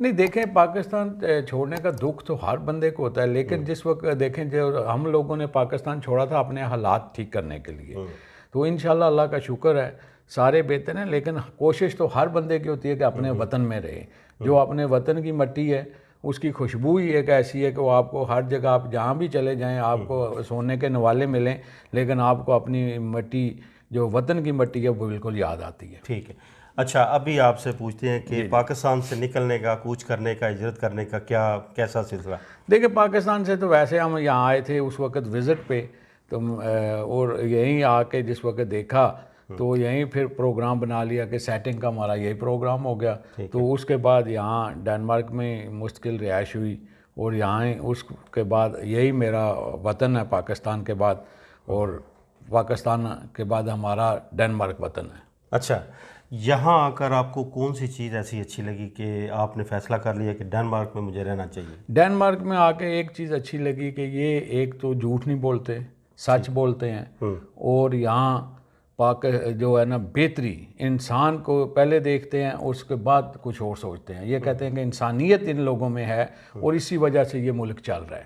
نہیں دیکھیں پاکستان چھوڑنے کا دکھ تو ہر بندے کو ہوتا ہے، لیکن جس وقت دیکھیں جو ہم لوگوں نے پاکستان چھوڑا تھا اپنے حالات ٹھیک کرنے کے لیے، تو انشاءاللہ اللہ کا شکر ہے سارے بہتر ہیں، لیکن کوشش تو ہر بندے کی ہوتی ہے کہ اپنے وطن میں رہے. جو اپنے وطن کی مٹی ہے اس کی خوشبو ہی ایک ایسی ہے کہ وہ آپ کو ہر جگہ آپ جہاں بھی چلے جائیں آپ کو سونے کے نوالے ملیں، لیکن آپ کو اپنی مٹی جو وطن کی مٹی ہے وہ بالکل یاد آتی ہے. ٹھیک ہے. اچھا ابھی آپ سے پوچھتے ہیں کہ پاکستان سے نکلنے کا، کوچ کرنے کا، ہجرت کرنے کا کیسا سلسلہ؟ دیکھیں پاکستان سے تو ویسے ہم یہاں آئے تھے اس وقت وزٹ پہ، تو اور یہیں آ کے جس وقت دیکھا تو یہیں پھر پروگرام بنا لیا کہ سیٹنگ کا ہمارا یہی پروگرام ہو گیا. تو اس کے بعد یہاں ڈینمارک میں مستقل رہائش ہوئی، اور یہاں اس کے بعد یہی میرا وطن ہے پاکستان کے بعد، اور پاکستان کے بعد ہمارا ڈینمارک وطن ہے. اچھا یہاں آ کر آپ کو کون سی چیز ایسی اچھی لگی کہ آپ نے فیصلہ کر لیا کہ ڈینمارک میں مجھے رہنا چاہیے؟ ڈینمارک میں آ کے ایک چیز اچھی لگی کہ یہ ایک تو جھوٹ نہیں بولتے، سچ بولتے ہیں، اور یہاں جو ہے نا بہتری انسان کو پہلے دیکھتے ہیں اس کے بعد کچھ اور سوچتے ہیں. یہ کہتے ہیں کہ انسانیت ان لوگوں میں ہے اور اسی وجہ سے یہ ملک چل رہا ہے،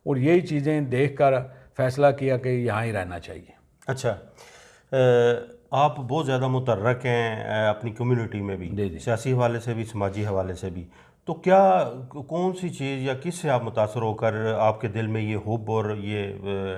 اور یہی چیزیں دیکھ کر فیصلہ کیا کہ یہاں ہی رہنا چاہیے. اچھا آپ بہت زیادہ متحرک ہیں اپنی کمیونٹی میں بھی، سیاسی حوالے سے بھی، سماجی حوالے سے بھی، تو کیا کون سی چیز یا کس سے آپ متاثر ہو کر آپ کے دل میں یہ حب اور یہ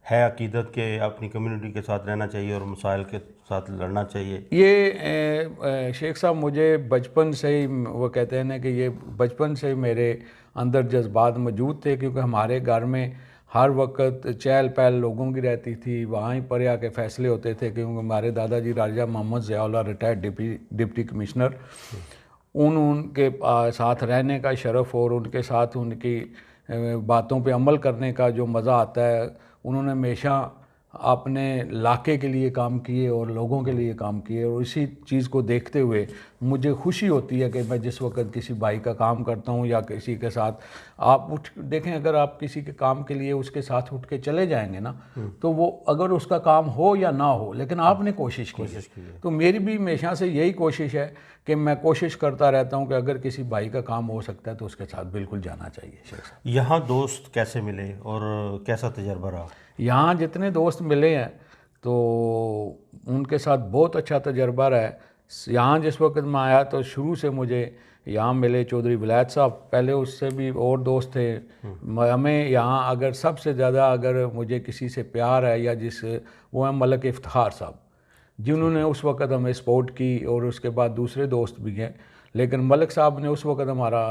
ہے عقیدت کہ اپنی کمیونٹی کے ساتھ رہنا چاہیے اور مسائل کے ساتھ لڑنا چاہیے؟ یہ شیخ صاحب مجھے بچپن سے ہی وہ کہتے ہیں نا کہ یہ بچپن سے میرے اندر جذبات موجود تھے، کیونکہ ہمارے گھر میں ہر وقت چہل پہل لوگوں کی رہتی تھی، وہاں ہی پر آ کے فیصلے ہوتے تھے، کیونکہ ہمارے دادا جی راجہ محمد ضیاء اللہ ریٹائرڈ ڈپٹی کمشنر، ان کے ساتھ رہنے کا شرف اور ان کے ساتھ ان کی باتوں پہ عمل کرنے کا جو مزہ آتا ہے، انہوں نے ہمیشہ اپنے علاقے کے لیے کام کیے اور لوگوں کے لیے کام کیے، اور اسی چیز کو دیکھتے ہوئے مجھے خوشی ہوتی ہے کہ میں جس وقت کسی بھائی کا کام کرتا ہوں یا کسی کے ساتھ آپ دیکھیں، اگر آپ کسی کے کام کے لیے اس کے ساتھ اٹھ کے چلے جائیں گے نا، تو وہ اگر اس کا کام ہو یا نہ ہو لیکن آپ نے کوشش کی ہے. تو میری بھی ہمیشہ سے یہی کوشش ہے کہ میں کوشش کرتا رہتا ہوں کہ اگر کسی بھائی کا کام ہو سکتا ہے تو اس کے ساتھ بالکل جانا چاہیے. یہاں دوست کیسے ملے اور کیسا تجربہ رہا؟ یہاں جتنے دوست ملے ہیں تو ان کے ساتھ بہت اچھا تجربہ رہا ہے. یہاں جس وقت میں آیا تو شروع سے مجھے یہاں ملے چودھری ولایت صاحب، پہلے اس سے بھی اور دوست تھے. ہمیں یہاں اگر سب سے زیادہ اگر مجھے کسی سے پیار ہے یا وہ ہیں ملک افتخار صاحب، جنہوں نے اس وقت ہمیں سپورٹ کی، اور اس کے بعد دوسرے دوست بھی ہیں، لیکن ملک صاحب نے اس وقت ہمارا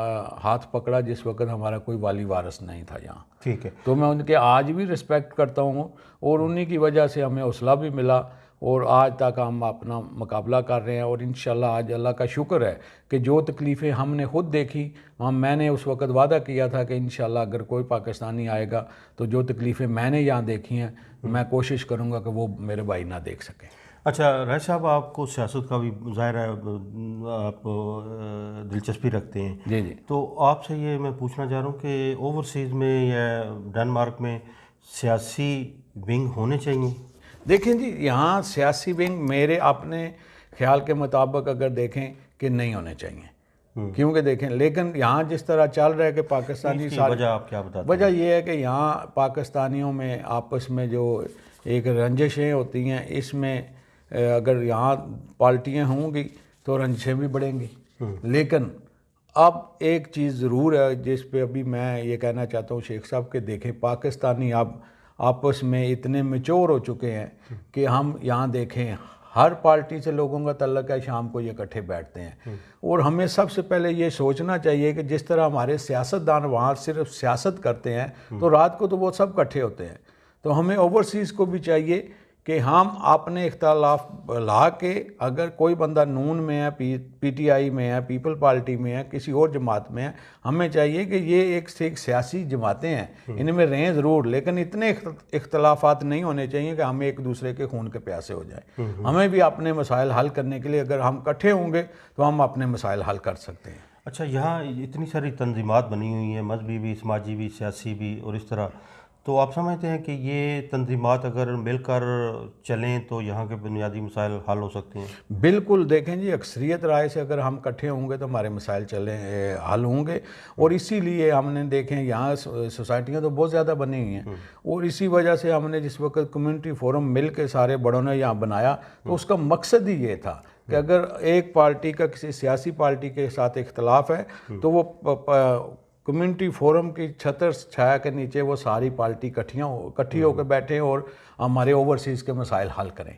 ہاتھ پکڑا جس وقت ہمارا کوئی والی وارث نہیں تھا یہاں. ٹھیک ہے. تو میں ان کے آج بھی رسپیکٹ کرتا ہوں، اور انہی کی وجہ سے ہمیں حوصلہ بھی ملا، اور آج تک ہم اپنا مقابلہ کر رہے ہیں. اور انشاءاللہ آج اللہ کا شکر ہے کہ جو تکلیفیں ہم نے خود دیکھی، میں نے اس وقت وعدہ کیا تھا کہ انشاءاللہ اگر کوئی پاکستانی آئے گا تو جو تکلیفیں میں نے یہاں دیکھی ہیں میں کوشش کروں گا کہ وہ میرے بھائی نہ دیکھ سکیں. اچھا راج صاحب، آپ کو سیاست کا بھی ظاہر ہے آپ دلچسپی رکھتے ہیں. جی جی. تو آپ سے یہ میں پوچھنا چاہ رہا ہوں کہ اوورسیز میں یا ڈنمارک میں سیاسی ونگ ہونے چاہیے؟ دیکھیں جی، یہاں سیاسی ونگ میرے اپنے خیال کے مطابق اگر دیکھیں کہ نہیں ہونے چاہیے، کیونکہ دیکھیں لیکن یہاں جس طرح چل رہا ہے کہ پاکستانی وجہ آپ کیا بتاتے ہیں؟ وجہ یہ ہے کہ یہاں پاکستانیوں میں آپس میں جو ایک رنجشیں ہوتی ہیں، اس میں اگر یہاں پارٹیاں ہوں گی تو رنجشیں بھی بڑھیں گی. لیکن اب ایک چیز ضرور ہے جس پہ ابھی میں یہ کہنا چاہتا ہوں شیخ صاحب کہ دیکھیں پاکستانی اب آپس میں اتنے میچور ہو چکے ہیں کہ ہم یہاں دیکھیں ہر پارٹی سے لوگوں کا تعلق ہے، شام کو یہ اکٹھے بیٹھتے ہیں. اور ہمیں سب سے پہلے یہ سوچنا چاہیے کہ جس طرح ہمارے سیاستدان وہاں صرف سیاست کرتے ہیں تو رات کو تو وہ سب اکٹھے ہوتے ہیں. تو ہمیں اوورسیز کو بھی چاہیے کہ ہم اپنے اختلاف لا کے، اگر کوئی بندہ نون میں ہے، پی ٹی آئی میں ہے، پیپل پارٹی میں ہے، کسی اور جماعت میں ہے، ہمیں چاہیے کہ یہ ایک سیاسی جماعتیں ہیں، ان میں رہیں ضرور، لیکن اتنے اختلافات نہیں ہونے چاہیے کہ ہم ایک دوسرے کے خون کے پیاسے ہو جائیں. ہمیں بھی اپنے مسائل حل کرنے کے لیے اگر ہم اکٹھے ہوں گے تو ہم اپنے مسائل حل کر سکتے ہیں. اچھا، یہاں اتنی ساری تنظیمات بنی ہوئی ہیں، مذہبی بھی، سماجی بھی، سیاسی بھی اور اس طرح، تو آپ سمجھتے ہیں کہ یہ تنظیمات اگر مل کر چلیں تو یہاں کے بنیادی مسائل حل ہو سکتے ہیں؟ بالکل، دیکھیں جی، اکثریت رائے سے اگر ہم کٹھے ہوں گے تو ہمارے مسائل حل ہوں گے، اور اسی لیے ہم نے دیکھیں یہاں سوسائٹیاں تو بہت زیادہ بنی ہوئی ہیں، اور اسی وجہ سے ہم نے جس وقت کمیونٹی فورم مل کے سارے بڑوں نے یہاں بنایا تو اس کا مقصد ہی یہ تھا کہ اگر ایک پارٹی کا کسی سیاسی پارٹی کے ساتھ اختلاف ہے تو وہ کمیونٹی فورم کی چھتر چھایا کے نیچے وہ ساری پارٹی کٹھی ہو کے بیٹھیں اور ہمارے اوورسیز کے مسائل حل کریں۔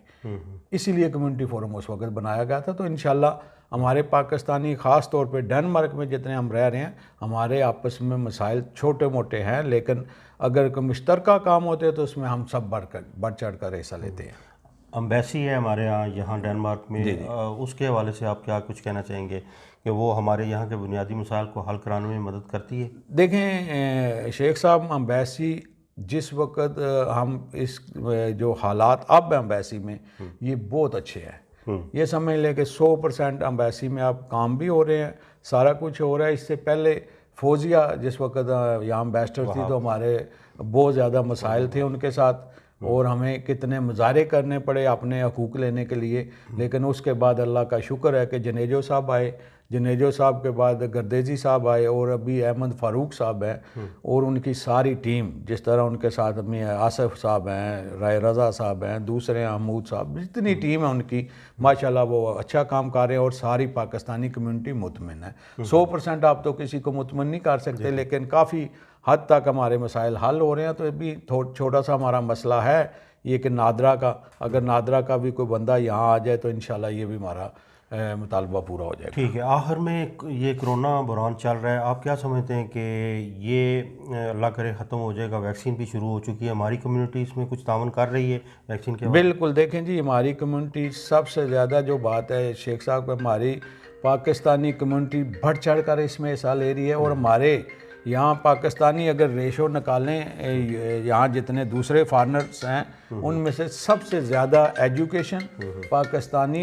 اسی لیے کمیونٹی فورم اس وقت بنایا گیا تھا۔ تو انشاءاللہ ہمارے پاکستانی، خاص طور پہ ڈنمارک میں جتنے ہم رہ رہے ہیں، ہمارے آپس میں مسائل چھوٹے موٹے ہیں، لیکن اگر کوئی مشترکہ کام ہوتے ہیں تو اس میں ہم سب بڑھ چڑھ کر حصہ لیتے ہیں۔ امبیسی ہے ہمارے یہاں ڈنمارک میں، اس کے حوالے سے آپ کیا کچھ کہنا چاہیں گے کہ وہ ہمارے یہاں کے بنیادی مسائل کو حل کرانے میں مدد کرتی ہے؟ دیکھیں شیخ صاحب، امبیسی جس وقت ہم اس جو حالات اب امبیسی میں یہ بہت اچھے ہیں، یہ سمجھ لیں کہ 100% امبیسی میں اب کام بھی ہو رہے ہیں، سارا کچھ ہو رہا ہے۔ اس سے پہلے فوزیہ جس وقت یہاں امبیسڈر تھی تو ہمارے بہت زیادہ مسائل تھے ان کے ساتھ، اور ہمیں کتنے مظاہرے کرنے پڑے اپنے حقوق لینے کے لیے، لیکن اس کے بعد اللہ کا شکر ہے کہ جنیجو صاحب آئے، جنیجو صاحب کے بعد گردیزی صاحب آئے، اور ابھی احمد فاروق صاحب ہیں، اور ان کی ساری ٹیم، جس طرح ان کے ساتھ میں آصف صاحب ہیں، رائے رضا صاحب ہیں، دوسرے حمود صاحب، جتنی ٹیم ہے ان کی ماشاءاللہ وہ اچھا کام کر رہے ہیں، اور ساری پاکستانی کمیونٹی مطمئن ہے۔ 100% آپ تو کسی کو مطمئن نہیں کر سکتے، لیکن کافی حد تک ہمارے مسائل حل ہو رہے ہیں۔ تو ابھی چھوٹا سا ہمارا مسئلہ ہے یہ کہ نادرا کا، اگر نادرا کا بھی کوئی بندہ یہاں آ جائے تو انشاءاللہ یہ بھی ہمارا مطالبہ پورا ہو جائے گا۔ ٹھیک ہے، آخر میں یہ کرونا بحران چل رہا ہے، آپ کیا سمجھتے ہیں کہ یہ اللہ کرے ختم ہو جائے گا؟ ویکسین بھی شروع ہو چکی ہے، ہماری کمیونٹی اس میں کچھ تعاون کر رہی ہے ویکسین کے؟ بالکل، دیکھیں جی، ہماری کمیونٹی سب سے زیادہ جو بات ہے شیخ صاحب، ہماری پاکستانی کمیونٹی بڑھ چڑھ کر اس میں حصہ لے رہی ہے، اور ہمارے یہاں پاکستانی اگر ریشو نکالیں یہاں جتنے دوسرے فارنرز ہیں ان میں سے سب سے زیادہ ایجوکیشن پاکستانی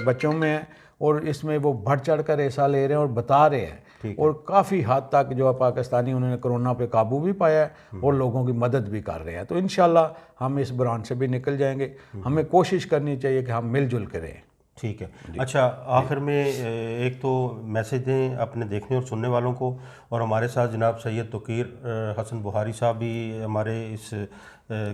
بچوں میں ہے، اور اس میں وہ بڑھ چڑھ کر حصہ لے رہے ہیں اور بتا رہے ہیں، اور کافی حد تک جو ہے پاکستانی انہوں نے کرونا پہ قابو بھی پایا ہے اور لوگوں کی مدد بھی کر رہے ہیں۔ تو انشاءاللہ ہم اس بحران سے بھی نکل جائیں گے۔ ہمیں کوشش کرنی چاہیے کہ ہم مل جل کے رہیں۔ ٹھیک ہے، اچھا، آخر میں ایک تو میسیج دیں اپنے دیکھنے اور سننے والوں کو، اور ہمارے ساتھ جناب سید توقیر حسن بخاری صاحب بھی ہمارے اس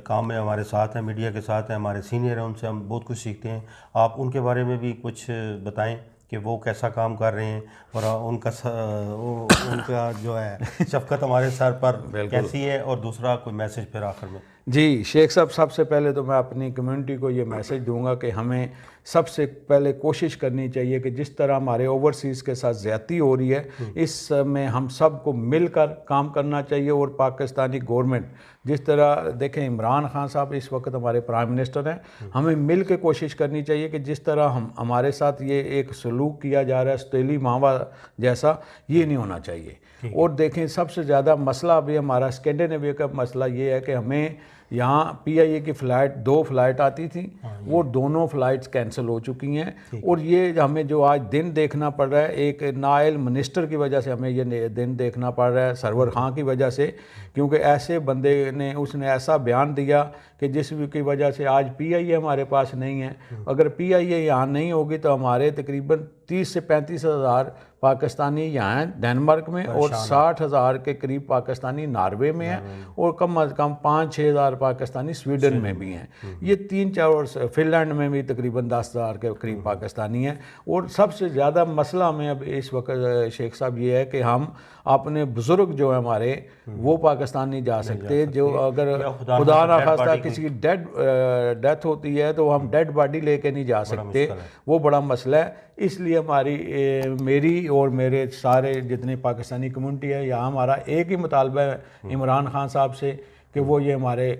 کام میں ہمارے ساتھ ہیں، میڈیا کے ساتھ ہیں، ہمارے سینئر ہیں، ان سے ہم بہت کچھ سیکھتے ہیں۔ آپ ان کے بارے میں بھی کچھ بتائیں کہ وہ کیسا کام کر رہے ہیں، اور ان کا جو ہے شفقت ہمارے سر پر کیسی ہے، اور دوسرا کوئی میسیج پھر آخر میں؟ جی شیخ صاحب، سب سے پہلے تو میں اپنی کمیونٹی کو یہ میسیج دوں گا کہ ہمیں سب سے پہلے کوشش کرنی چاہیے کہ جس طرح ہمارے اوورسیز کے ساتھ زیادتی ہو رہی ہے اس میں ہم سب کو مل کر کام کرنا چاہیے، اور پاکستانی گورنمنٹ جس طرح دیکھیں عمران خان صاحب اس وقت ہمارے پرائم منسٹر ہیں، ہمیں مل کے کوشش کرنی چاہیے کہ جس طرح ہمارے ساتھ یہ ایک سلوک کیا جا رہا ہے ستیلی ماوا جیسا، یہ نہیں ہونا چاہیے۔ اور دیکھیں سب سے زیادہ مسئلہ ابھی ہمارا اسکینڈینیویا کا مسئلہ یہ ہے کہ ہمیں یہاں پی آئی اے کی فلائٹ 2 فلائٹ آتی تھیں، وہ دونوں فلائٹس کینسل ہو چکی ہیں، اور یہ ہمیں جو آج دن دیکھنا پڑ رہا ہے ایک نائل منسٹر کی وجہ سے، ہمیں یہ دن دیکھنا پڑ رہا ہے سرور خان کی وجہ سے، کیونکہ ایسے بندے نے اس نے ایسا بیان دیا کہ جس کی وجہ سے آج پی آئی اے ہمارے پاس نہیں ہے۔ اگر پی آئی اے یہاں نہیں ہوگی تو ہمارے تقریباً 30 سے 35 ہزار پاکستانی یہاں ہیں ڈنمارک میں، اور 60 ہزار کے قریب پاکستانی ناروے میں ہیں، اور کم از کم 5-6 ہزار پاکستانی سویڈن میں بھی ہیں، یہ 3-4، اور فن لینڈ میں بھی تقریباً 10 ہزار کے قریب پاکستانی ہیں۔ اور سب سے زیادہ مسئلہ ہمیں اب اس وقت شیخ صاحب یہ ہے کہ ہم اپنے بزرگ جو ہیں ہمارے وہ پاکستان نہیں جا سکتے، جو اگر خدا نخواستہ کسی کی ڈیتھ ہوتی ہے تو ہم ڈیڈ باڈی لے کے نہیں جا سکتے، وہ بڑا مسئلہ ہے۔ اس لیے میری اور میرے سارے جتنے پاکستانی کمیونٹی ہے یہاں ہمارا ایک ہی مطالبہ ہے عمران خان صاحب سے کہ وہ یہ ہمارے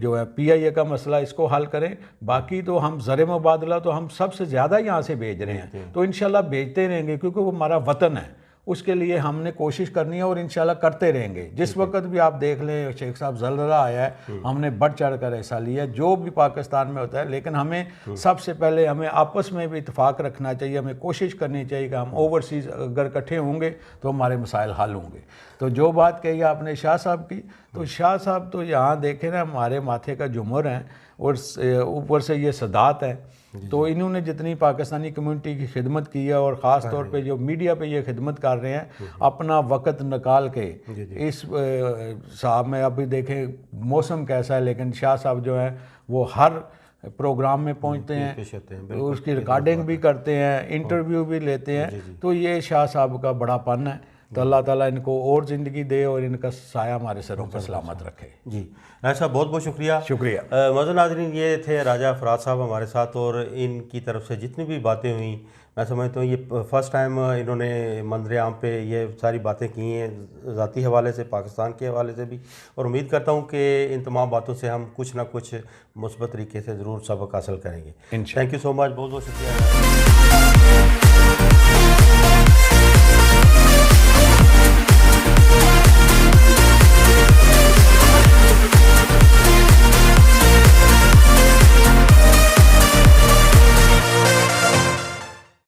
جو ہے پی آئی اے کا مسئلہ اس کو حل کریں۔ باقی تو ہم زر مبادلہ تو ہم سب سے زیادہ یہاں سے بھیج رہے ہیں، تو انشاءاللہ بھیجتے رہیں گے، کیونکہ وہ ہمارا وطن ہے اس کے لیے ہم نے کوشش کرنی ہے اور انشاءاللہ کرتے رہیں گے. جس وقت بھی آپ دیکھ لیں شیخ صاحب زلزلہ آیا ہے, ہم نے بڑھ چڑھ کر حصہ لیا ہے, جو بھی پاکستان میں ہوتا ہے. لیکن ہمیں سب سے پہلے ہمیں آپس میں بھی اتفاق رکھنا چاہیے, ہمیں کوشش کرنی چاہیے کہ ہم اوورسیز اگر اکٹھے ہوں گے تو ہمارے مسائل حل ہوں گے. تو جو بات کہی آپ نے شاہ صاحب کی, تو شاہ صاحب تو یہاں دیکھیں نا ہمارے ماتھے کا جمہور ہیں اور اوپر سے یہ سادات ہیں. تو انہوں نے جتنی پاکستانی کمیونٹی کی خدمت کی ہے اور خاص طور پہ جو میڈیا پہ یہ خدمت کر رہے ہیں اپنا وقت نکال کے اس صاحب میں ابھی دیکھیں موسم کیسا ہے, لیکن شاہ صاحب جو ہیں وہ ہر پروگرام میں پہنچتے ہیں, اس کی ریکارڈنگ بھی کرتے ہیں, انٹرویو بھی لیتے ہیں. تو یہ شاہ صاحب کا بڑا پن ہے. تو اللہ تعالیٰ ان کو اور زندگی دے اور ان کا سایہ ہمارے سروں پر سلامت رکھے. جی ایسا بہت بہت شکریہ. شکریہ. معزز ناظرین, یہ تھے راجہ افراد صاحب ہمارے ساتھ, اور ان کی طرف سے جتنی بھی باتیں ہوئیں میں سمجھتا ہوں یہ فرسٹ ٹائم انہوں نے منظر عام پہ یہ ساری باتیں کی ہیں, ذاتی حوالے سے, پاکستان کے حوالے سے بھی, اور امید کرتا ہوں کہ ان تمام باتوں سے ہم کچھ نہ کچھ مثبت طریقے سے ضرور سبق حاصل کریں گے. تھینک یو سو مچ, بہت بہت شکریہ.